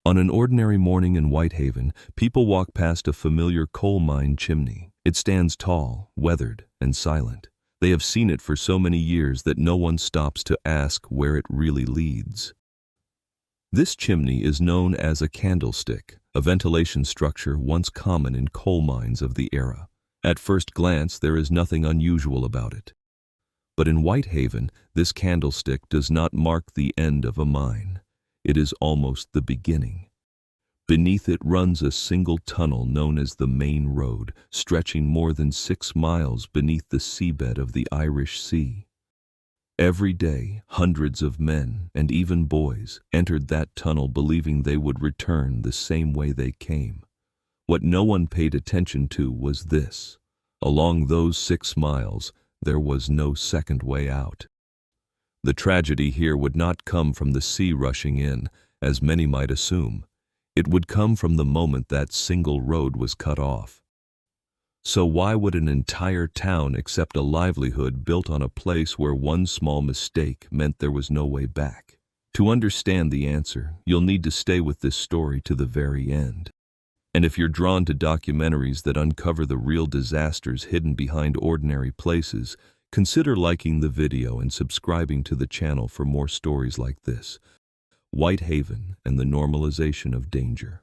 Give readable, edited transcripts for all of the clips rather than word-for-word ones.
On an ordinary morning in Whitehaven, people walk past a familiar coal mine chimney. It stands tall, weathered, and silent. They have seen it for so many years that no one stops to ask where it really leads. This chimney is known as a candlestick, a ventilation structure once common in coal mines of the era. At first glance, there is nothing unusual about it. But in Whitehaven, this candlestick does not mark the end of a mine. It is almost the beginning. Beneath it runs a single tunnel known as the main road, stretching more than 6 miles beneath the seabed of the Irish Sea. Every day, hundreds of men, and even boys, entered that tunnel believing they would return the same way they came. What no one paid attention to was this: along those 6 miles, there was no second way out. The tragedy here would not come from the sea rushing in, as many might assume. It would come from the moment that single road was cut off. So why would an entire town accept a livelihood built on a place where one small mistake meant there was no way back? To understand the answer, you'll need to stay with this story to the very end. And if you're drawn to documentaries that uncover the real disasters hidden behind ordinary places, consider liking the video and subscribing to the channel for more stories like this. Whitehaven and the normalization of danger.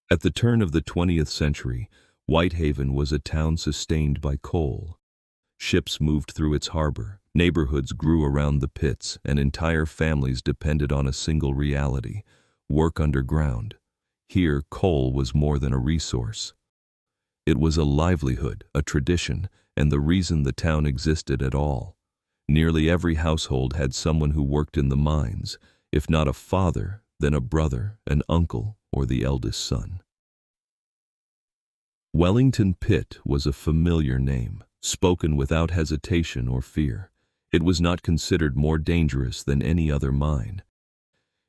At the turn of the 20th century, Whitehaven was a town sustained by coal. Ships moved through its harbor, neighborhoods grew around the pits, and entire families depended on a single reality: work underground. Here, coal was more than a resource. It was a livelihood, a tradition, and the reason the town existed at all. Nearly every household had someone who worked in the mines, if not a father, then a brother, an uncle, or the eldest son. Wellington Pit was a familiar name, spoken without hesitation or fear. It was not considered more dangerous than any other mine.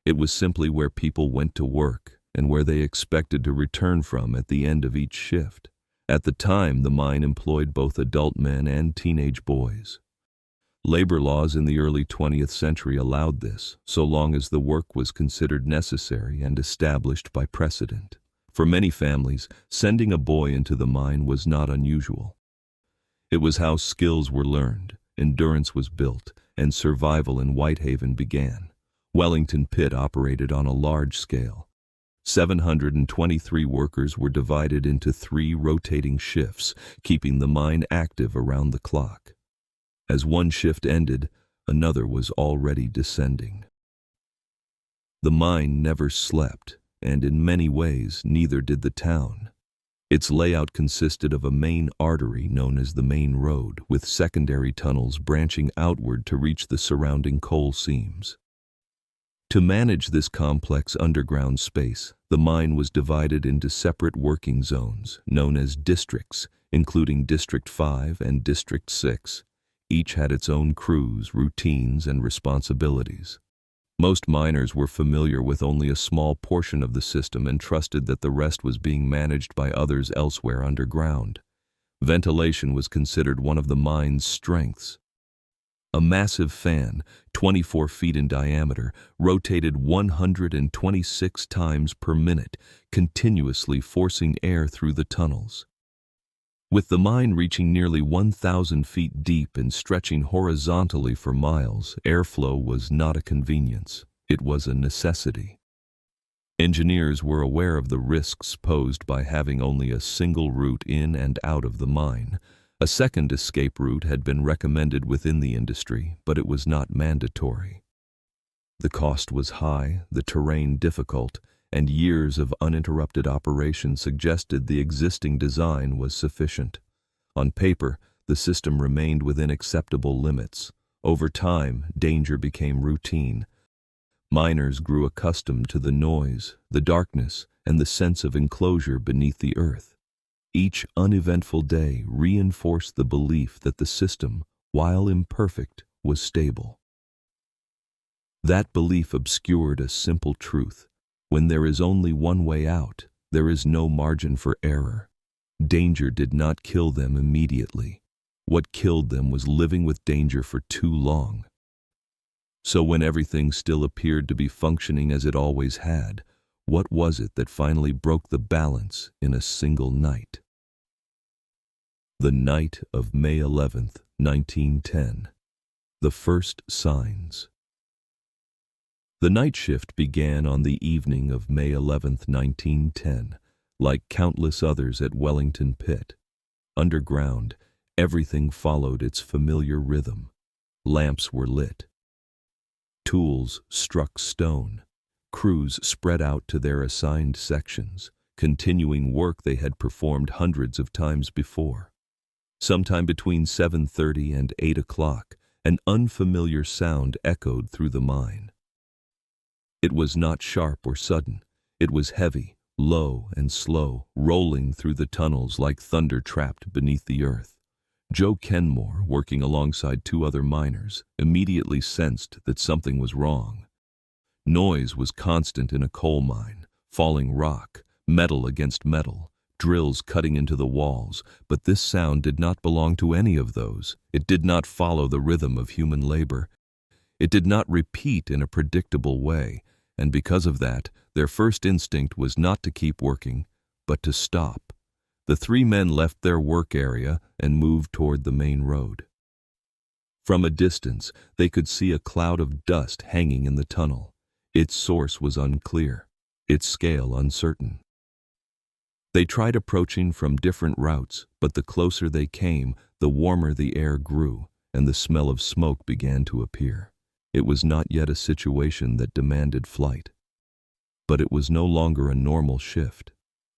It was simply where people went to work, and where they expected to return from at the end of each shift. At the time, the mine employed both adult men and teenage boys. Labor laws in the early 20th century allowed this, so long as the work was considered necessary and established by precedent. For many families, sending a boy into the mine was not unusual. It was how skills were learned, endurance was built, and survival in Whitehaven began. Wellington Pit operated on a large scale. 723 workers were divided into 3 rotating shifts, keeping the mine active around the clock. As one shift ended, another was already descending. The mine never slept, and in many ways, neither did the town. Its layout consisted of a main artery known as the main road, with secondary tunnels branching outward to reach the surrounding coal seams. To manage this complex underground space, the mine was divided into separate working zones, known as districts, including District 5 and District 6. Each had its own crews, routines, and responsibilities. Most miners were familiar with only a small portion of the system and trusted that the rest was being managed by others elsewhere underground. Ventilation was considered one of the mine's strengths. A massive fan, 24 feet in diameter, rotated 126 times per minute, continuously forcing air through the tunnels. With the mine reaching nearly 1,000 feet deep and stretching horizontally for miles, airflow was not a convenience, it was a necessity. Engineers were aware of the risks posed by having only a single route in and out of the mine. A second escape route had been recommended within the industry, but it was not mandatory. The cost was high, the terrain difficult, and years of uninterrupted operation suggested the existing design was sufficient. On paper, the system remained within acceptable limits. Over time, danger became routine. Miners grew accustomed to the noise, the darkness, and the sense of enclosure beneath the earth. Each uneventful day reinforced the belief that the system, while imperfect, was stable. That belief obscured a simple truth: when there is only one way out, there is no margin for error. Danger did not kill them immediately. What killed them was living with danger for too long. So when everything still appeared to be functioning as it always had, What was it that finally broke the balance in a single night? The night of May 11th, 1910. The first signs. The night shift began on the evening of May 11th, 1910, like countless others at Wellington Pit. Underground, everything followed its familiar rhythm. Lamps were lit. Tools struck stone. Crews spread out to their assigned sections, continuing work they had performed hundreds of times before. Sometime between 7:30 and 8 o'clock, an unfamiliar sound echoed through the mine. It was not sharp or sudden. It was heavy, low and slow, rolling through the tunnels like thunder trapped beneath the earth. Joe Kenmore, working alongside two other miners, immediately sensed that something was wrong. Noise was constant in a coal mine, falling rock, metal against metal, drills cutting into the walls, but this sound did not belong to any of those. It did not follow the rhythm of human labor. It did not repeat in a predictable way, and because of that, their first instinct was not to keep working, but to stop. The three men left their work area and moved toward the main road. From a distance, they could see a cloud of dust hanging in the tunnel. Its source was unclear, its scale uncertain. They tried approaching from different routes, but the closer they came, the warmer the air grew, and the smell of smoke began to appear. It was not yet a situation that demanded flight. But it was no longer a normal shift.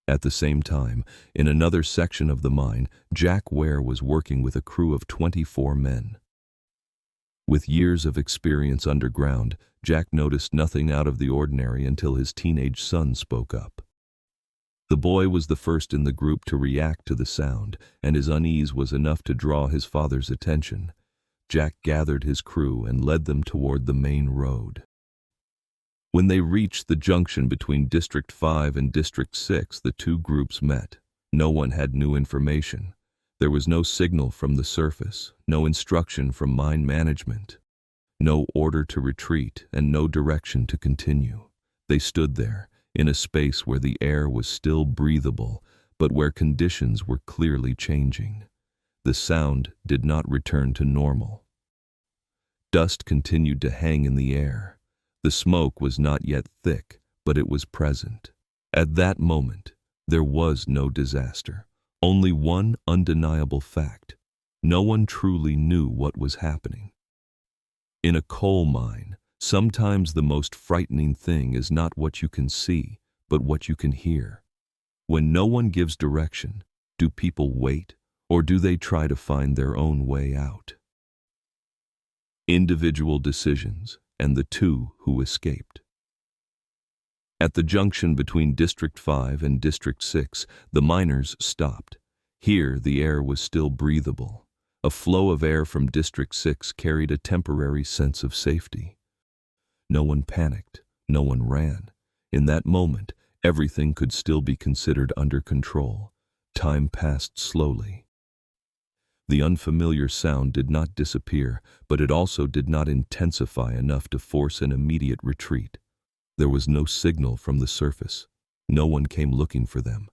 At the same time, in another section of the mine, Jack Ware was working with a crew of 24 men. With years of experience underground, Jack noticed nothing out of the ordinary until his teenage son spoke up. The boy was the first in the group to react to the sound, and his unease was enough to draw his father's attention. Jack gathered his crew and led them toward the main road. When they reached the junction between District 5 and District 6, the two groups met. No one had new information. There was no signal from the surface, no instruction from mine management, no order to retreat, and no direction to continue. They stood there, in a space where the air was still breathable, but where conditions were clearly changing. The sound did not return to normal. Dust continued to hang in the air. The smoke was not yet thick, but it was present. At that moment, there was no disaster. Only one undeniable fact. No one truly knew what was happening. In a coal mine, sometimes the most frightening thing is not what you can see, but what you can hear. When no one gives direction, do people wait, or do they try to find their own way out? Individual decisions, and the two who escaped. At the junction between District 5 and District 6, the miners stopped. Here, the air was still breathable. A flow of air from District 6 carried a temporary sense of safety. No one panicked, no one ran. In that moment, everything could still be considered under control. Time passed slowly. The unfamiliar sound did not disappear, but it also did not intensify enough to force an immediate retreat. There was no signal from the surface. No one came looking for them.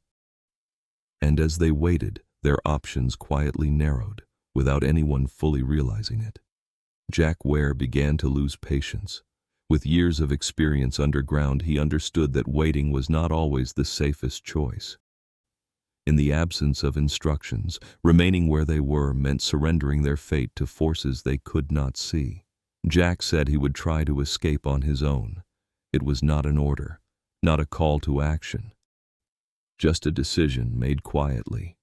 And as they waited, their options quietly narrowed, without anyone fully realizing it. Jack Ware began to lose patience. With years of experience underground, he understood that waiting was not always the safest choice. In the absence of instructions, remaining where they were meant surrendering their fate to forces they could not see. Jack said he would try to escape on his own. It was not an order, not a call to action, just a decision made quietly.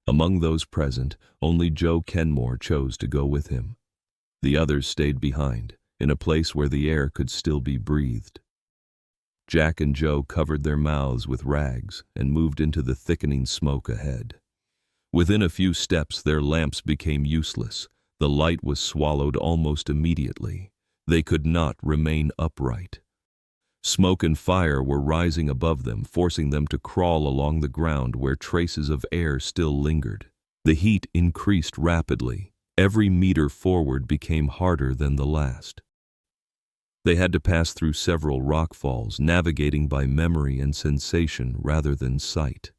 Among those present, only Joe Kenmore chose to go with him. The others stayed behind, in a place where the air could still be breathed. Jack and Joe covered their mouths with rags and moved into the thickening smoke ahead. Within a few steps, their lamps became useless. The light was swallowed almost immediately. They could not remain upright. Smoke and fire were rising above them, forcing them to crawl along the ground where traces of air still lingered. The heat increased rapidly. Every meter forward became harder than the last. They had to pass through several rock falls, navigating by memory and sensation rather than sight.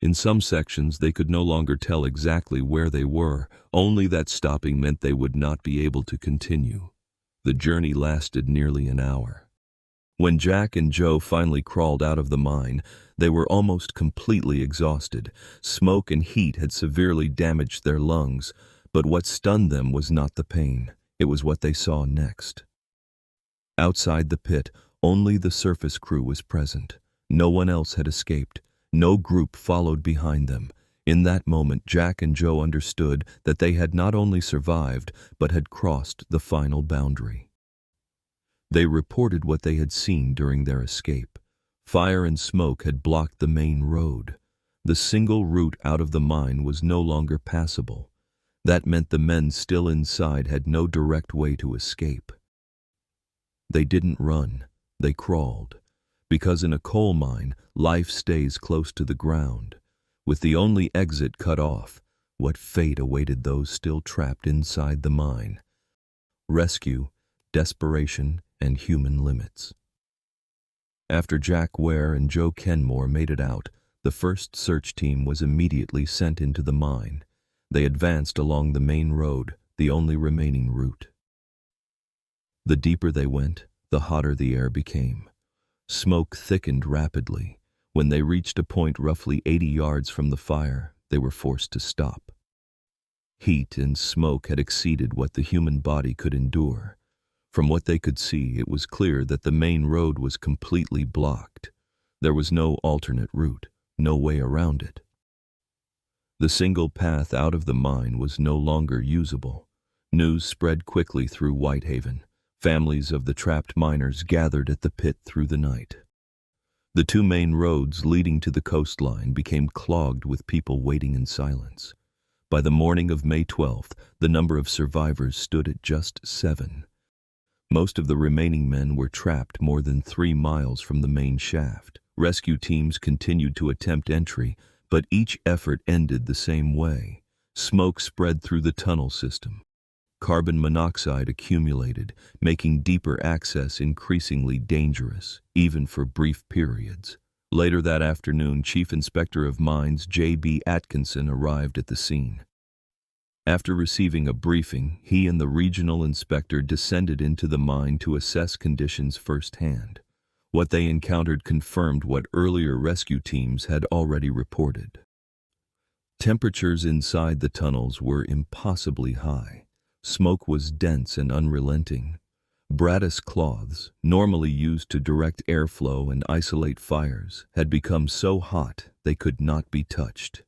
In some sections, they could no longer tell exactly where they were, only that stopping meant they would not be able to continue. The journey lasted nearly an hour. When Jack and Joe finally crawled out of the mine, they were almost completely exhausted. Smoke and heat had severely damaged their lungs, but what stunned them was not the pain. It was what they saw next. Outside the pit, only the surface crew was present. No one else had escaped. No group followed behind them. In that moment, Jack and Joe understood that they had not only survived, but had crossed the final boundary. They reported what they had seen during their escape. Fire and smoke had blocked the main road. The single route out of the mine was no longer passable. That meant the men still inside had no direct way to escape. They didn't run, they crawled. Because in a coal mine, life stays close to the ground. With the only exit cut off, what fate awaited those still trapped inside the mine? Rescue, desperation, and human limits. After Jack Ware and Joe Kenmore made it out, the first search team was immediately sent into the mine. They advanced along the main road, the only remaining route. The deeper they went, the hotter the air became. Smoke thickened rapidly. When they reached a point roughly 80 yards from the fire, they were forced to stop. Heat and smoke had exceeded what the human body could endure. From what they could see, it was clear that the main road was completely blocked. There was no alternate route, no way around it. The single path out of the mine was no longer usable. News spread quickly through Whitehaven. Families of the trapped miners gathered at the pit through the night. The two main roads leading to the coastline became clogged with people waiting in silence. By the morning of May 12th, the number of survivors stood at just 7. Most of the remaining men were trapped more than 3 miles from the main shaft. Rescue teams continued to attempt entry, but each effort ended the same way. Smoke spread through the tunnel system. Carbon monoxide accumulated, making deeper access increasingly dangerous, even for brief periods. Later that afternoon, Chief Inspector of Mines J.B. Atkinson arrived at the scene. After receiving a briefing, he and the regional inspector descended into the mine to assess conditions firsthand. What they encountered confirmed what earlier rescue teams had already reported. Temperatures inside the tunnels were impossibly high. Smoke was dense and unrelenting. Brattice cloths, normally used to direct airflow and isolate fires, had become so hot they could not be touched.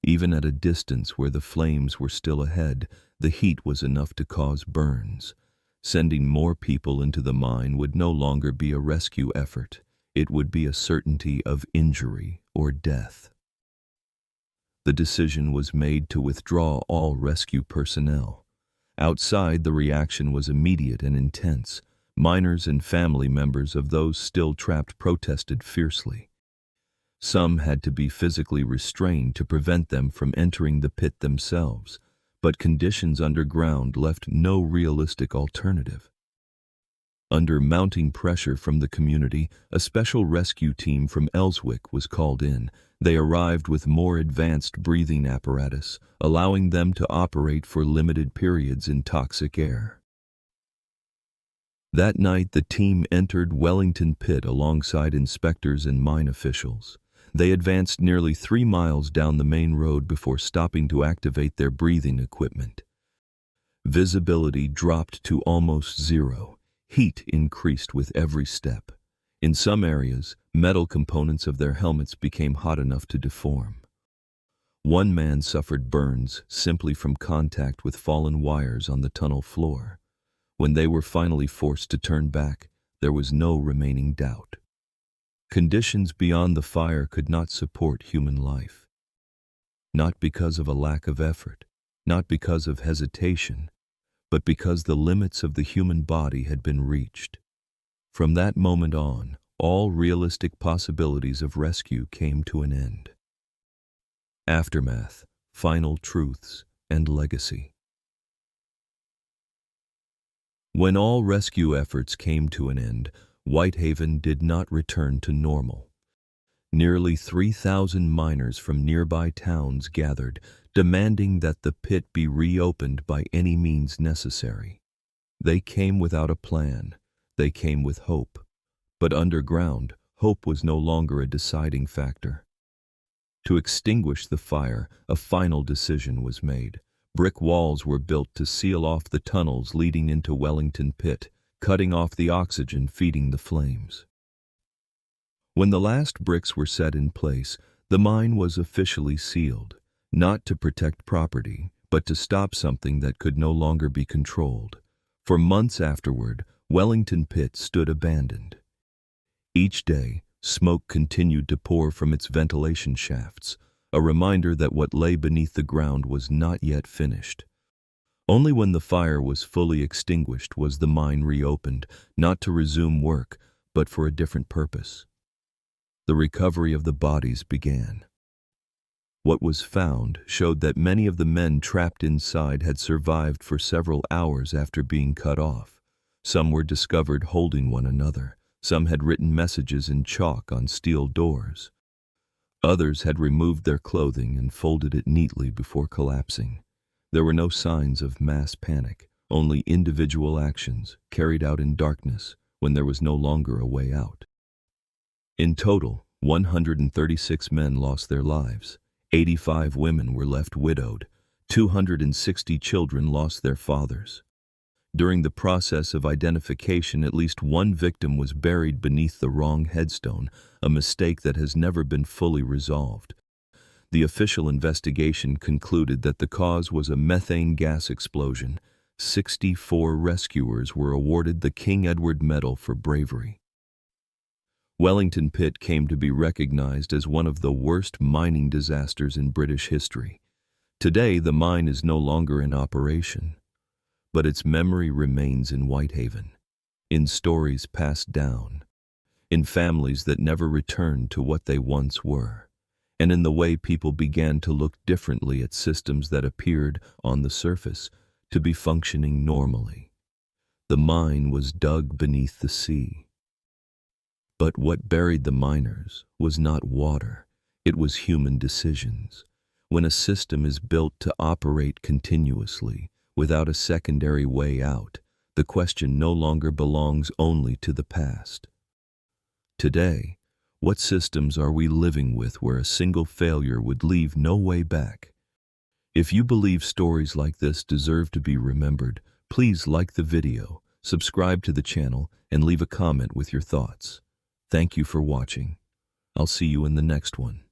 Even at a distance where the flames were still ahead, the heat was enough to cause burns. Sending more people into the mine would no longer be a rescue effort. It would be a certainty of injury or death. The decision was made to withdraw all rescue personnel. Outside, the reaction was immediate and intense. Miners and family members of those still trapped protested fiercely. Some had to be physically restrained to prevent them from entering the pit themselves, but conditions underground left no realistic alternative. Under mounting pressure from the community, a special rescue team from Ellswick was called in. They arrived with more advanced breathing apparatus, allowing them to operate for limited periods in toxic air. That night, the team entered Wellington Pit alongside inspectors and mine officials. They advanced nearly 3 miles down the main road before stopping to activate their breathing equipment. Visibility dropped to almost zero. Heat increased with every step. In some areas, metal components of their helmets became hot enough to deform. One man suffered burns simply from contact with fallen wires on the tunnel floor. When they were finally forced to turn back, there was no remaining doubt. Conditions beyond the fire could not support human life. Not because of a lack of effort, not because of hesitation, but because the limits of the human body had been reached. From that moment on, all realistic possibilities of rescue came to an end. Aftermath, final truths, and legacy. When all rescue efforts came to an end, Whitehaven did not return to normal. Nearly 3,000 miners from nearby towns gathered, demanding that the pit be reopened by any means necessary. They came without a plan. They came with hope. But underground, hope was no longer a deciding factor. To extinguish the fire, a final decision was made. Brick walls were built to seal off the tunnels leading into Wellington Pit, cutting off the oxygen feeding the flames. When the last bricks were set in place, the mine was officially sealed, not to protect property, but to stop something that could no longer be controlled. For months afterward, Wellington Pit stood abandoned. Each day, smoke continued to pour from its ventilation shafts, a reminder that what lay beneath the ground was not yet finished. Only when the fire was fully extinguished was the mine reopened, not to resume work, but for a different purpose. The recovery of the bodies began. What was found showed that many of the men trapped inside had survived for several hours after being cut off. Some were discovered holding one another. Some had written messages in chalk on steel doors. Others had removed their clothing and folded it neatly before collapsing. There were no signs of mass panic, only individual actions carried out in darkness when there was no longer a way out. In total, 136 men lost their lives. 85 women were left widowed. 260 children lost their fathers. During the process of identification, at least one victim was buried beneath the wrong headstone, a mistake that has never been fully resolved. The official investigation concluded that the cause was a methane gas explosion. 64 rescuers were awarded the King Edward Medal for bravery. Wellington Pit came to be recognized as one of the worst mining disasters in British history. Today, the mine is no longer in operation, but its memory remains in Whitehaven, in stories passed down, in families that never returned to what they once were, and in the way people began to look differently at systems that appeared, on the surface, to be functioning normally. The mine was dug beneath the sea. But what buried the miners was not water, it was human decisions. When a system is built to operate continuously, without a secondary way out, the question no longer belongs only to the past. Today, what systems are we living with where a single failure would leave no way back? If you believe stories like this deserve to be remembered, please like the video, subscribe to the channel, and leave a comment with your thoughts. Thank you for watching. I'll see you in the next one.